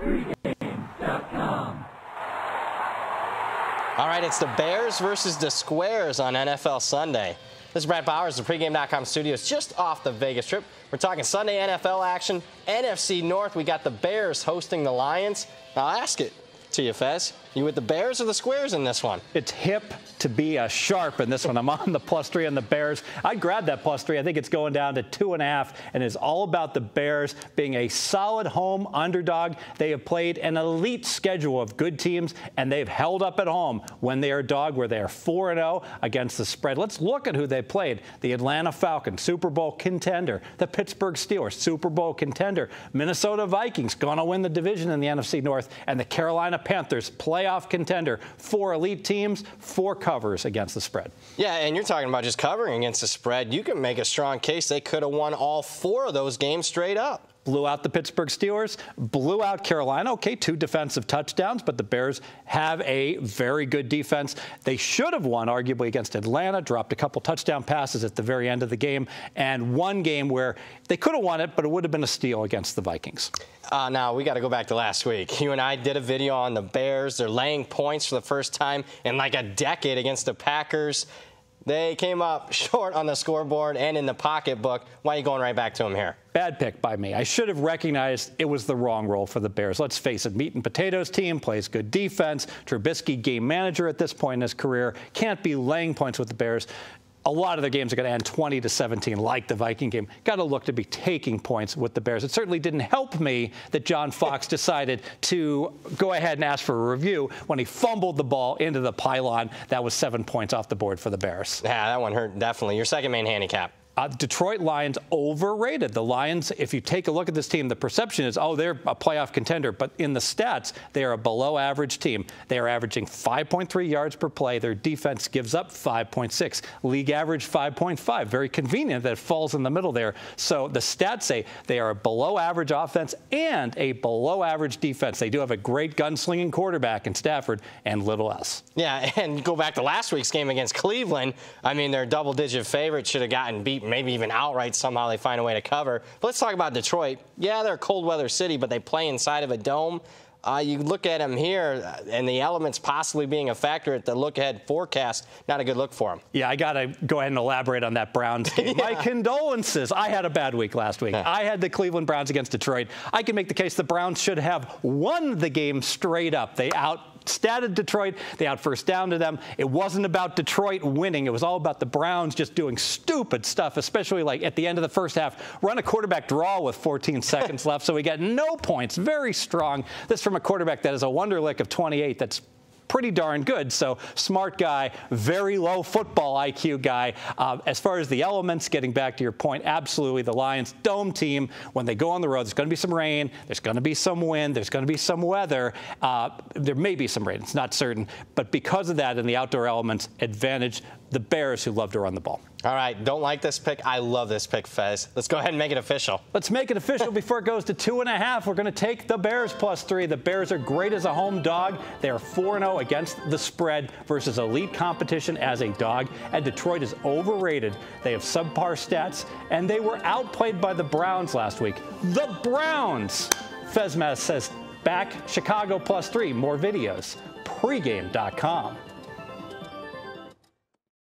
Pregame.com. All right, it's the Bears versus the Squares on NFL Sunday. This is Brett Bowers, the Pregame.com studios, just off the Vegas Strip. We're talking Sunday NFL action. NFC North, we got the Bears hosting the Lions. Now, I'll ask it to you, Fez. You with the Bears or the Squares in this one? It's hip to be sharp in this one. I'm on the +3 on the Bears. I'd grab that +3. I think it's going down to 2.5, and it's all about the Bears being a solid home underdog. They have played an elite schedule of good teams, and they've held up at home when they are a dog, where they are 4-0 against the spread. Let's look at who they played. The Atlanta Falcons, Super Bowl contender. The Pittsburgh Steelers, Super Bowl contender. Minnesota Vikings, going to win the division in the NFC North. And the Carolina Panthers, playoff contender. 4 elite teams, 4 covers against the spread. Yeah, and you're talking about just covering against the spread. You can make a strong case they could have won all 4 of those games straight up. Blew out the Pittsburgh Steelers, blew out Carolina. Okay, 2 defensive touchdowns, but the Bears have a very good defense. They should have won, arguably, against Atlanta, dropped a couple touchdown passes at the very end of the game, and one game where they could have won it, but it would have been a steal against the Vikings. Now, we got to go back to last week. You and I did a video on the Bears. They're laying points for the first time in like a decade against the Packers. They came up short on the scoreboard and in the pocketbook. Why are you going right back to them here? Bad pick by me. I should have recognized it was the wrong role for the Bears. Let's face it, meat and potatoes team, plays good defense. Trubisky, game manager at this point in his career, can't be laying points with the Bears. A lot of their games are going to end 20-17, like the Viking game. Got to look to be taking points with the Bears. It certainly didn't help me that John Fox decided to go ahead and ask for a review when he fumbled the ball into the pylon. That was 7 points off the board for the Bears. Yeah, that one hurt, definitely. Your second main handicap. Detroit Lions overrated. The Lions, if you take a look at this team, the perception is, oh, they're a playoff contender. But in the stats, they are a below-average team. They are averaging 5.3 yards per play. Their defense gives up 5.6. League average 5.5. Very convenient that it falls in the middle there. So the stats say they are a below-average offense and a below-average defense. They do have a great gunslinging quarterback in Stafford and little else. Yeah, and go back to last week's game against Cleveland. I mean, their double-digit favorite should have gotten beat, maybe even outright. Somehow they find a way to cover. But let's talk about Detroit. Yeah, they're a cold weather city, but they play inside of a dome. You look at them here, and the elements possibly being a factor at the look-ahead forecast, not a good look for them. Yeah, I got to go ahead and elaborate on that Browns game. Yeah. My condolences. I had a bad week last week. I had the Cleveland Browns against Detroit. I can make the case the Browns should have won the game straight up. They outstatted Detroit. They out first down to them. It wasn't about Detroit winning. It was all about the Browns just doing stupid stuff, especially like at the end of the first half. Run a quarterback draw with 14 seconds left, so we got no points. Very strong. This from a quarterback that is a Wonderlic of 28 that's pretty darn good. So smart guy, very low football IQ guy. As far as the elements, getting back to your point, absolutely the Lions dome team. When they go on the road, there's going to be some rain, there's going to be some wind, there's going to be some weather. There may be some rain, it's not certain. But because of that and the outdoor elements, advantage the Bears, who love to run the ball. All right, don't like this pick. I love this pick, Fez. Let's go ahead and make it official. Let's make it official before it goes to 2.5. We're going to take the Bears +3. The Bears are great as a home dog. They are 4-0 against the spread versus elite competition as a dog. And Detroit is overrated. They have subpar stats, and they were outplayed by the Browns last week. The Browns! Fezmaz says back Chicago +3. More videos. Pregame.com.